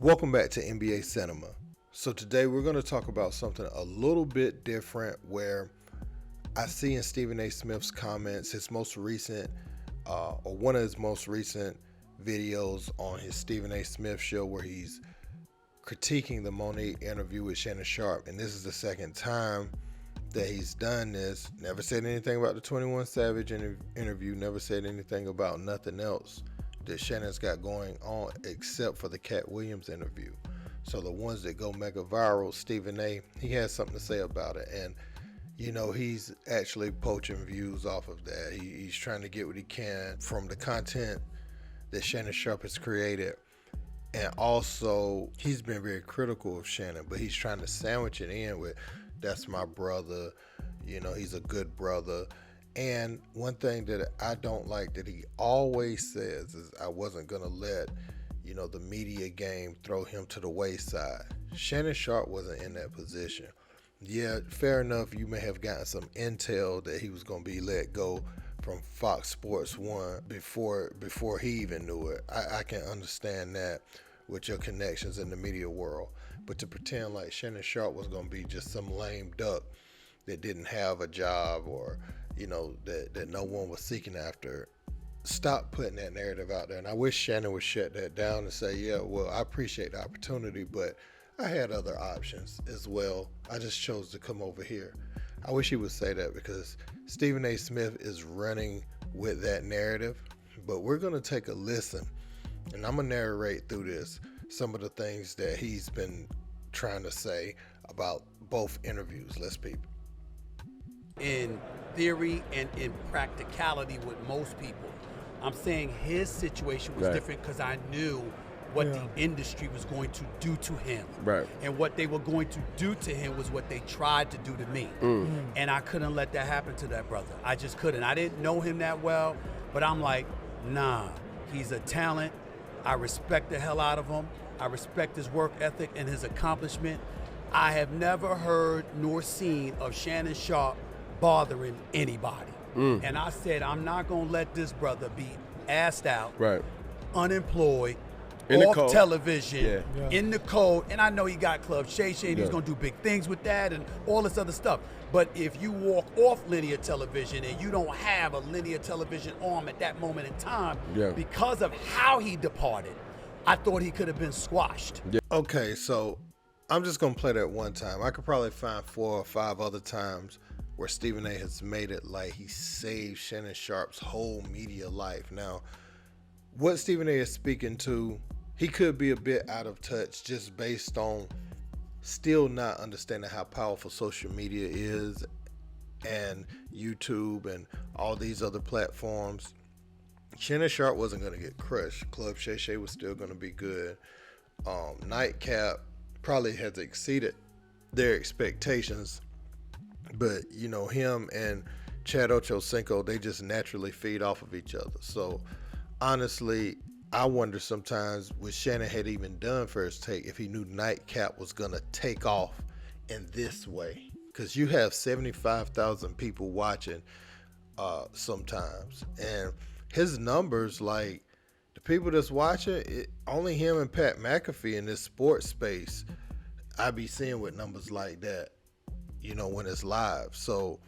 Welcome back to NBA Cinema. So today we're going to talk about something a little bit different where I see in Stephen A. Smith's comments, his most recent, or one of his most recent videos on his Stephen A. Smith show where he's critiquing the Monique interview with Shannon Sharpe. And this is the second time that he's done this. Never said anything about the 21 Savage interview, never said anything about nothing else that Shannon's got going on except for the Katt Williams interview. So the ones that go mega viral, Stephen A., he has something to say about it. And, you know, he's actually poaching views off of that. He's trying to get what he can from the content that Shannon Sharpe has created. And also, he's been very critical of Shannon, but he's trying to sandwich it in with, that's my brother, you know, he's a good brother. And one thing that I don't like that he always says is, I wasn't going to let, you know, the media game throw him to the wayside. Shannon Sharpe wasn't in that position. Yeah, fair enough, you may have gotten some intel that he was going to be let go from Fox Sports 1 before he even knew it. I can understand that with your connections in the media world. But to pretend like Shannon Sharpe was going to be just some lame duck that didn't have a job or, you know, that no one was seeking after, stop putting that narrative out there. And I wish Shannon would shut that down and say, yeah, well, I appreciate the opportunity, but I had other options as well. I just chose to come over here. I wish he would say that, because Stephen A. Smith is running with that narrative. But we're going to take a listen, and I'm going to narrate through this some of the things that he's been trying to say about both interviews. Let's peep. In theory and in practicality with most people. I'm saying his situation was different because I knew what the industry was going to do to him. Right. And what they were going to do to him was what they tried to do to me. And I couldn't let that happen to that brother. I just couldn't. I didn't know him that well, but I'm like, nah, he's a talent. I respect the hell out of him. I respect his work ethic and his accomplishment. I have never heard nor seen of Shannon Sharpe bothering anybody. And I said, I'm not going to let this brother be assed out, unemployed, in off television, in the code. And I know he got Club Shay, and he's going to do big things with that and all this other stuff. But if you walk off linear television and you don't have a linear television arm at that moment in time, because of how he departed, I thought he could have been squashed. Okay, so I'm just going to play that one time. I could probably find 4 or 5 other times where Stephen A. has made it like he saved Shannon Sharpe's whole media life. Now, what Stephen A. is speaking to, he could be a bit out of touch just based on still not understanding how powerful social media is and YouTube and all these other platforms. Shannon Sharpe wasn't going to get crushed. Club Shay was still going to be good. Nightcap probably has exceeded their expectations. But, you know, him and Chad Ochocinco, they just naturally feed off of each other. So, honestly, I wonder sometimes what Shannon had even done First Take if he knew Nightcap was going to take off in this way. Because you have 75,000 people watching sometimes. And his numbers, like, the people that's watching, only him and Pat McAfee in this sports space, I be seeing with numbers like that, you know, when it's live. So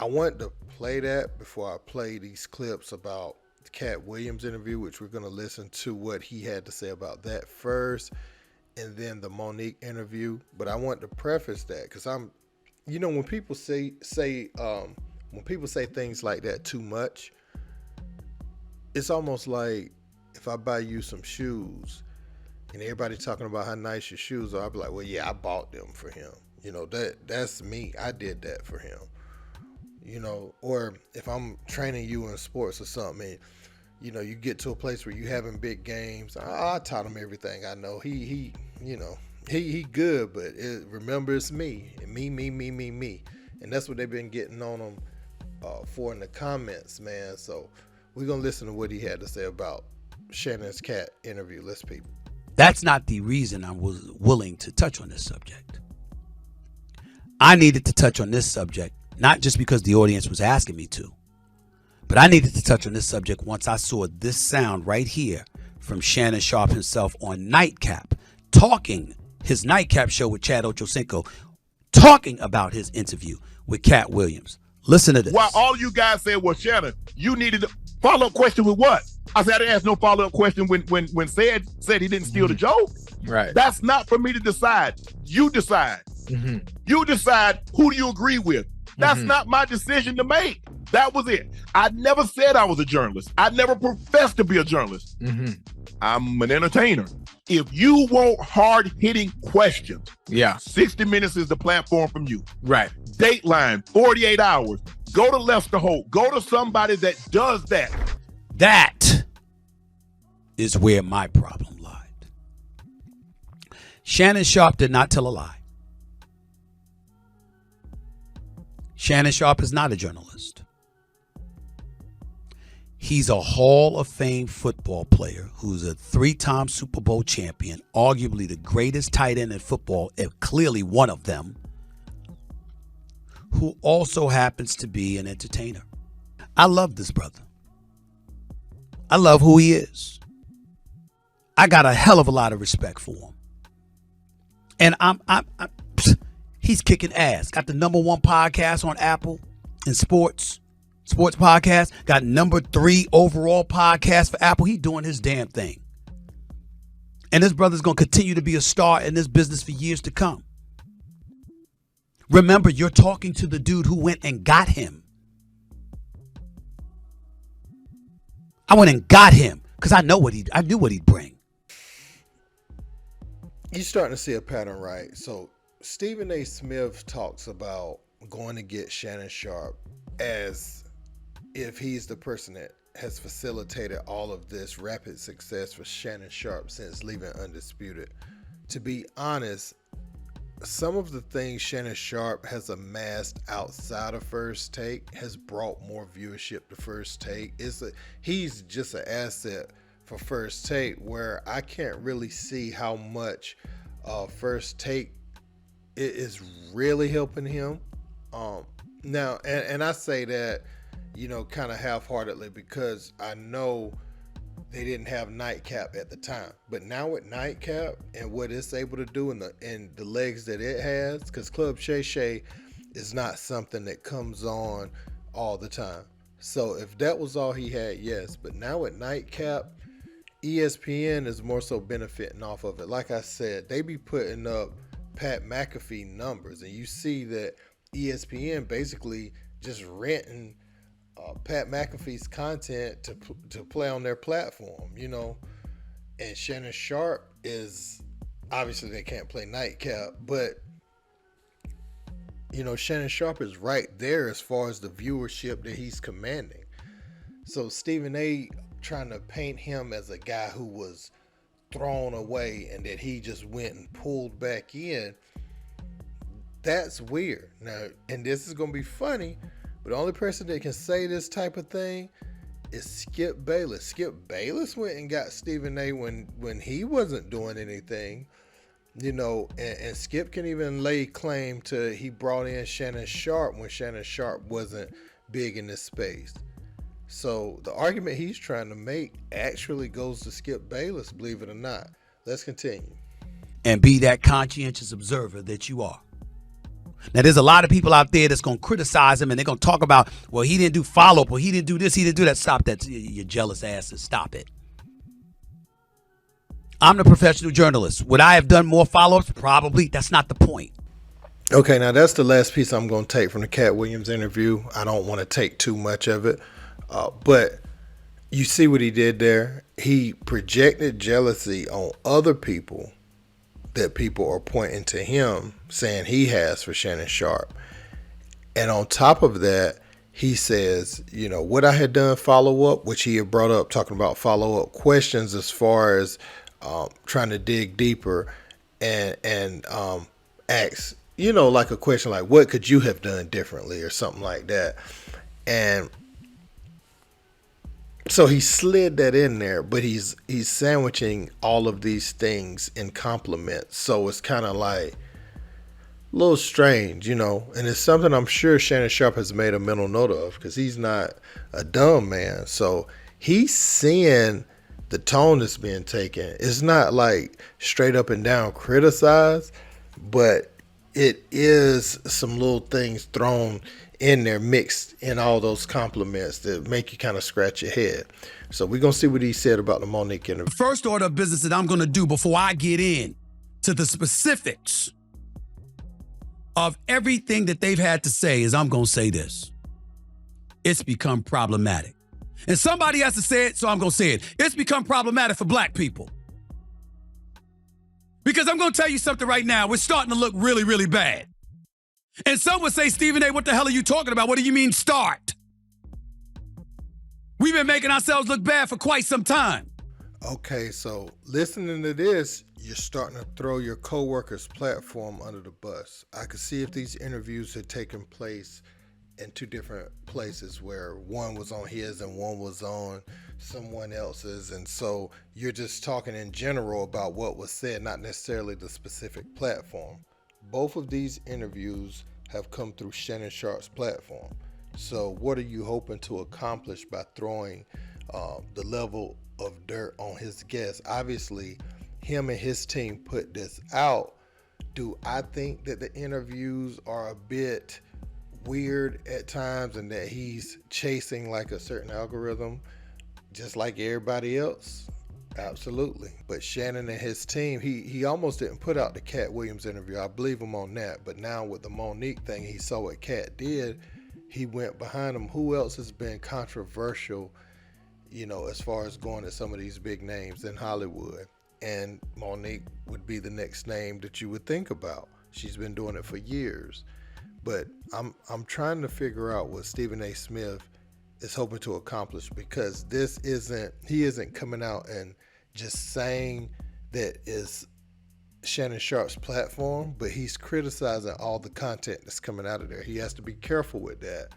I want to play that before I play these clips about the Katt Williams interview, which we're going to listen to what he had to say about that first, and then the Monique interview. But I want to preface that because I'm, you know, when people say things like that too much, it's almost like if I buy you some shoes and everybody talking about how nice your shoes are, I'll be like, well, yeah, I bought them for him. You know, that's me. I did that for him. You know, or if I'm training you in sports or something, and, you know, you get to a place where you having big games, I taught him everything I know. He you know, he good, but remember it's me. Me. And that's what they've been getting on him for in the comments, man. So we're going to listen to what he had to say about Shannon's Katt interview. Let's peep. That's not the reason I was willing to touch on this subject. I needed to touch on this subject, not just because the audience was asking me to, but I needed to touch on this subject once I saw this sound right here from Shannon Sharpe himself on Nightcap, talking his Nightcap show with Chad Ochocinco, talking about his interview with Katt Williams. Listen to this. Why all you guys said, well, Shannon, you needed a follow-up question with what? I said I didn't ask no follow-up question when said he didn't steal the joke. Right. That's not for me to decide. You decide. Mm-hmm. You decide who do you agree with. That's not my decision to make. That was it. I never said I was a journalist. I never professed to be a journalist. I'm an entertainer. If you want hard-hitting questions, 60 Minutes is the platform from you. Right. Dateline, 48 hours. Go to Lester Holt. Go to somebody that does that. That is where my problem lied. Shannon Sharpe did not tell a lie. Shannon Sharpe is not a journalist. He's a Hall of Fame football player who's a 3-time Super Bowl champion, arguably the greatest tight end in football, and clearly one of them, who also happens to be an entertainer. I love this brother. I love who he is. I got a hell of a lot of respect for him. And he's kicking ass. Got the #1 podcast on Apple in sports podcast. Got #3 overall podcast for Apple. He's doing his damn thing. And this brother's going to continue to be a star in this business for years to come. Remember, you're talking to the dude who went and got him. I went and got him because I knew what he'd bring. You're starting to see a pattern, right? So Stephen A. Smith talks about going to get Shannon Sharpe as if he's the person that has facilitated all of this rapid success for Shannon Sharpe since leaving Undisputed. To be honest, some of the things Shannon Sharpe has amassed outside of First Take has brought more viewership to First Take. He's just an asset for First Take, where I can't really see how much First Take is really helping him. Now, and I say that, kind of half-heartedly, because I know they didn't have Nightcap at the time. But now with Nightcap and what it's able to do and the legs that it has, because Club Shay is not something that comes on all the time. So if that was all he had, yes. But now with Nightcap, ESPN is more so benefiting off of it. Like I said, they be putting up Pat McAfee numbers, and you see that ESPN basically just renting Pat McAfee's content to play on their platform, and Shannon Sharpe is, obviously they can't play Nightcap, but Shannon Sharpe is right there as far as the viewership that he's commanding. So Stephen A. trying to paint him as a guy who was thrown away and that he just went and pulled back in, that's weird. Now, and this is going to be funny, but the only person that can say this type of thing is Skip Bayless. Skip Bayless went and got Stephen A. when he wasn't doing anything, and Skip can even lay claim to he brought in Shannon Sharpe when Shannon Sharpe wasn't big in this space. So the argument he's trying to make actually goes to Skip Bayless, believe it or not. Let's continue. And be that conscientious observer that you are. Now, there's a lot of people out there that's going to criticize him, and they're going to talk about, well, he didn't do follow-up, or he didn't do this, he didn't do that. Stop that, you jealous asses. Stop it. I'm the professional journalist. Would I have done more follow-ups? Probably. That's not the point. Okay, now that's the last piece I'm going to take from the Katt Williams interview. I don't want to take too much of it, but you see what he did there? He projected jealousy on other people that people are pointing to him, saying he has for Shannon Sharpe. And on top of that, he says, what I had done follow-up, which he had brought up, talking about follow-up questions as far as trying to dig deeper and ask, like a question like, what could you have done differently or something like that. And so he slid that in there, but he's sandwiching all of these things in compliments. So it's kind of like a little strange, and it's something I'm sure Shannon Sharpe has made a mental note of, because he's not a dumb man. So he's seeing the tone that's being taken. It's not like straight up and down criticized, but it is some little things thrown in there, mixed in all those compliments that make you kind of scratch your head. So we're going to see what he said about the Monique interview. First order of business that I'm going to do before I get in to the specifics of everything that they've had to say is I'm going to say this. It's become problematic. And somebody has to say it, so I'm going to say it. It's become problematic for black people. Because I'm going to tell you something right now. It's starting to look really, really bad. And some would say, Stephen A., what the hell are you talking about? What do you mean start? We've been making ourselves look bad for quite some time. Okay, so listening to this, you're starting to throw your coworker's platform under the bus. I could see if these interviews had taken place in two different places where one was on his and one was on someone else's. And so you're just talking in general about what was said, not necessarily the specific platform. Both of these interviews have come through Shannon Sharpe's platform. So what are you hoping to accomplish by throwing the level of dirt on his guest? Obviously, him and his team put this out. Do I think that the interviews are a bit weird at times and that he's chasing like a certain algorithm just like everybody else? Absolutely. But Shannon and his team, he almost didn't put out the Katt Williams interview. I believe him on that. But now with the Monique thing, he saw what Katt did. He went behind him. Who else has been controversial, as far as going to some of these big names in Hollywood? And Monique would be the next name that you would think about. She's been doing it for years. But I'm trying to figure out what Stephen A. Smith is hoping to accomplish, because he isn't coming out and just saying that is Shannon Sharpe's platform, but he's criticizing all the content that's coming out of there. He has to be careful with that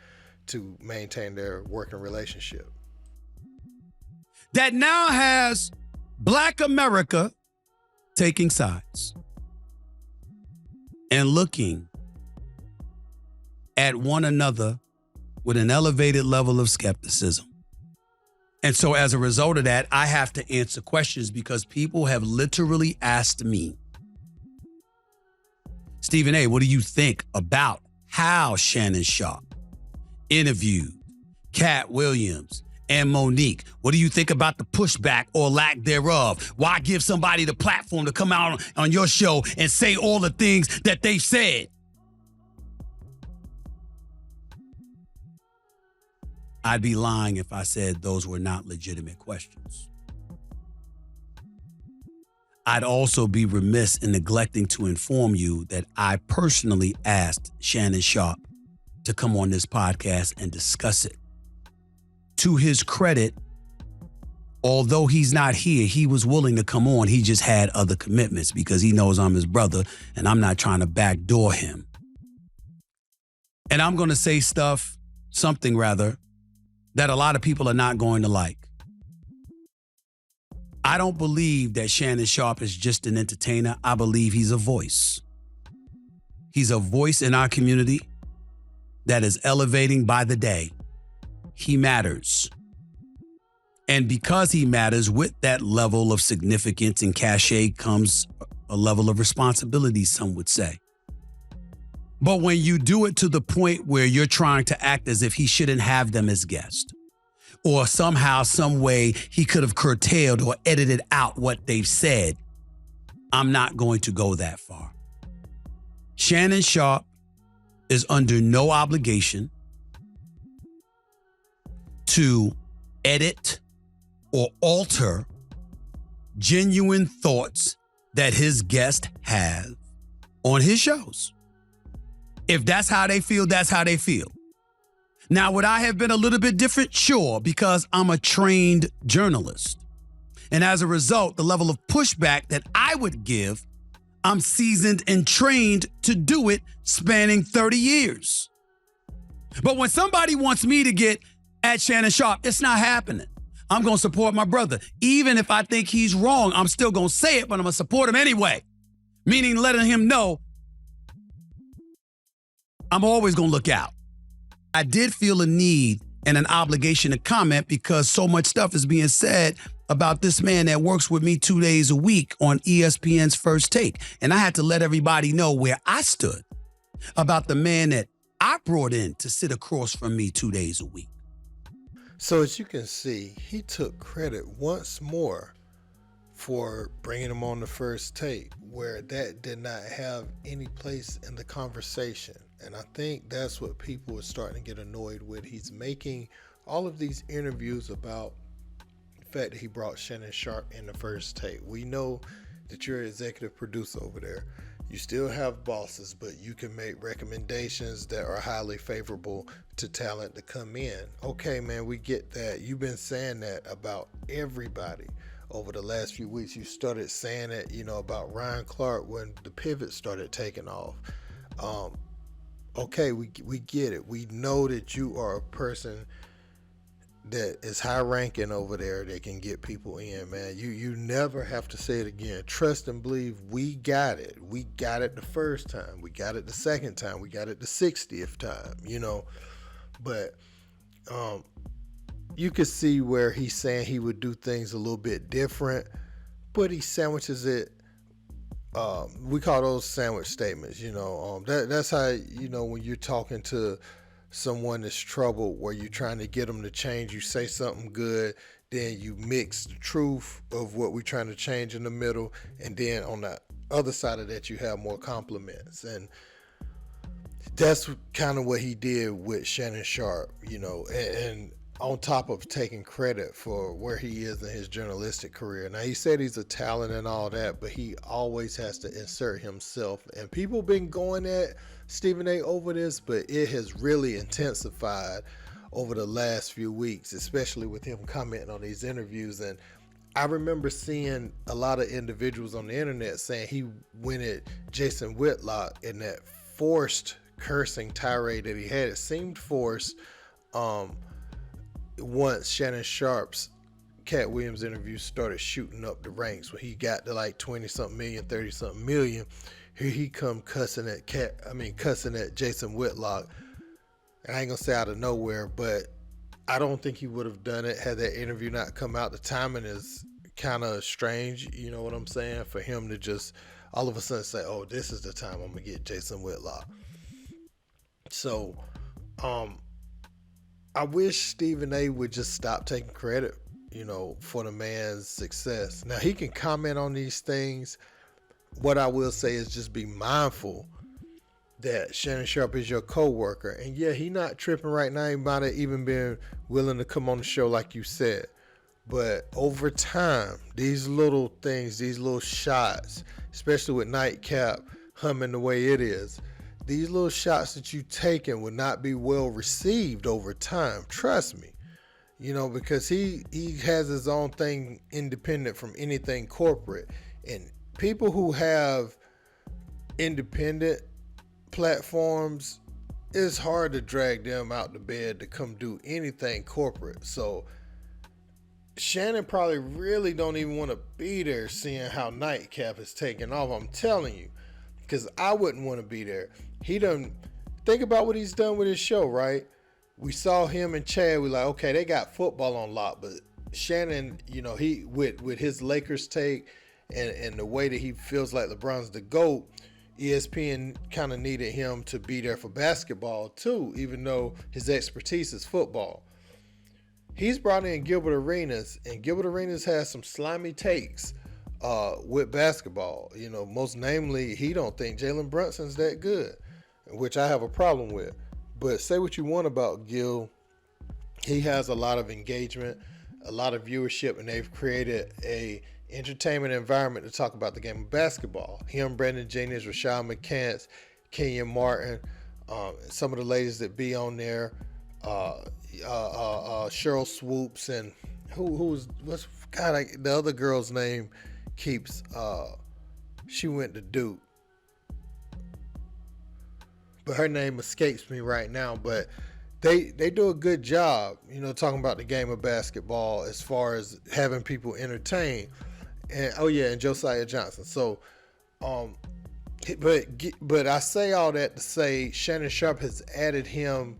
to maintain their working relationship. That now has Black America taking sides and looking at one another with an elevated level of skepticism. And so as a result of that, I have to answer questions because people have literally asked me, Stephen A., what do you think about how Shannon Sharpe interviewed Katt Williams and Monique? What do you think about the pushback or lack thereof? Why give somebody the platform to come out on your show and say all the things that they've said? I'd be lying if I said those were not legitimate questions. I'd also be remiss in neglecting to inform you that I personally asked Shannon Sharpe to come on this podcast and discuss it. To his credit, although he's not here, he was willing to come on. He just had other commitments because he knows I'm his brother and I'm not trying to backdoor him. And I'm going to say something that a lot of people are not going to like. I don't believe that Shannon Sharpe is just an entertainer. I believe he's a voice. He's a voice in our community that is elevating by the day. He matters. And because he matters, with that level of significance and cachet comes a level of responsibility, some would say. But when you do it to the point where you're trying to act as if he shouldn't have them as guests, or somehow, some way he could have curtailed or edited out what they've said, I'm not going to go that far. Shannon Sharpe is under no obligation to edit or alter genuine thoughts that his guests have on his shows. If that's how they feel, that's how they feel. Now, would I have been a little bit different? Sure, because I'm a trained journalist. And as a result, the level of pushback that I would give, I'm seasoned and trained to do it, spanning 30 years. But when somebody wants me to get at Shannon Sharpe, it's not happening. I'm going to support my brother. Even if I think he's wrong, I'm still going to say it, but I'm going to support him anyway. Meaning letting him know I'm always going to look out. I did feel a need and an obligation to comment because so much stuff is being said about this man that works with me 2 days a week on ESPN's First Take. And I had to let everybody know where I stood about the man that I brought in to sit across from me 2 days a week. So as you can see, he took credit once more for bringing him on the First Take, where that did not have any place in the conversation. And I think that's what people are starting to get annoyed with. He's making all of these interviews about the fact that he brought Shannon Sharpe in the First Take. We know that you're an executive producer over there. You still have bosses, but you can make recommendations that are highly favorable to talent to come in. Okay, man, we get that. You've been saying that about everybody over the last few weeks. You started saying it, about Ryan Clark when the pivot started taking off. Okay, we get it. We know that you are a person that is high ranking over there that can get people in, man. You never have to say it again. Trust and believe, we got it. We got it the first time. We got it the second time. We got it the 60th time, But you could see where he's saying he would do things a little bit different, but he sandwiches it. We call those sandwich statements, that's how, when you're talking to someone that's troubled, where you're trying to get them to change, you say something good, then you mix the truth of what we're trying to change in the middle, and then on the other side of that, you have more compliments. And that's kind of what he did with Shannon Sharpe, and on top of taking credit for where he is in his journalistic career. Now, he said he's a talent and all that, but he always has to insert himself. And people been going at Stephen A. over this, but it has really intensified over the last few weeks, especially with him commenting on these interviews. And I remember seeing a lot of individuals on the internet saying he went at Jason Whitlock in that forced cursing tirade that he had. It seemed forced. Once Shannon Sharpe's Katt Williams interview started shooting up the ranks, when he got to like 20-something million, 30-something million, here he come cussing at Jason Whitlock. And I ain't gonna say out of nowhere, but I don't think he would have done it had that interview not come out. The timing is kind of strange, you know what I'm saying? For him to just all of a sudden say, oh, this is the time I'm gonna get Jason Whitlock. So, I wish Stephen A. would just stop taking credit, for the man's success. Now, he can comment on these things. What I will say is just be mindful that Shannon Sharpe is your co-worker. And yeah, he not tripping right now. He might have even been willing to come on the show like you said. But over time, these little things, these little shots, especially with Nightcap humming the way it is, these little shots that you taking will not be well received over time. Trust me, because he has his own thing independent from anything corporate. And people who have independent platforms, it's hard to drag them out to bed to come do anything corporate. So Shannon probably really don't even want to be there seeing how Nightcap is taking off. I'm telling you, because I wouldn't want to be there. He done, think about what he's done with his show, right? We saw him and Chad, we like, okay, they got football on lock, but Shannon, he with his Lakers take and the way that he feels like LeBron's the GOAT, ESPN kind of needed him to be there for basketball too, even though his expertise is football. He's brought in Gilbert Arenas, and Gilbert Arenas has some slimy takes with basketball. Most namely, he don't think Jalen Brunson's that good, which I have a problem with. But say what you want about Gil, he has a lot of engagement, a lot of viewership, and they've created a entertainment environment to talk about the game of basketball. Him, Brandon Jennings, Rashad McCants, Kenyon Martin, some of the ladies that be on there, Cheryl Swoops, and the other girl's name keeps, she went to Duke, but her name escapes me right now. But they do a good job, talking about the game of basketball as far as having people entertained. And and Josiah Johnson. So, but I say all that to say Shannon Sharpe has added him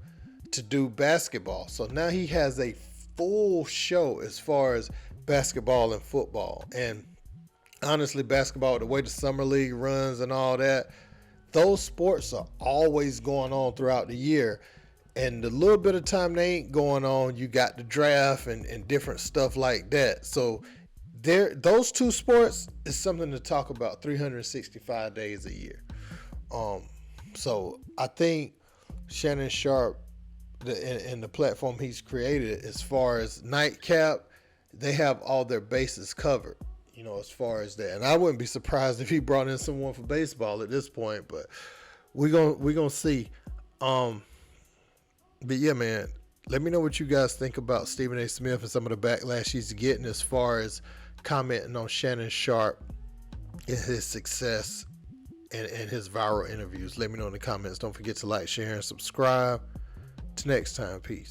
to do basketball. So now he has a full show as far as basketball and football. And honestly, basketball, the way the summer league runs and all that, those sports are always going on throughout the year. And the little bit of time they ain't going on, you got the draft and different stuff like that. So those two sports is something to talk about 365 days a year. So I think Shannon Sharpe and the platform he's created, as far as Nightcap, they have all their bases covered, you know, as far as that. And I wouldn't be surprised if he brought in someone for baseball at this point, but we're gonna see. But yeah, man, let me know what you guys think about Stephen A. Smith and some of the backlash he's getting as far as commenting on Shannon Sharpe and his success and his viral interviews. Let me know in the comments. Don't forget to like, share, and subscribe. Till next time, peace.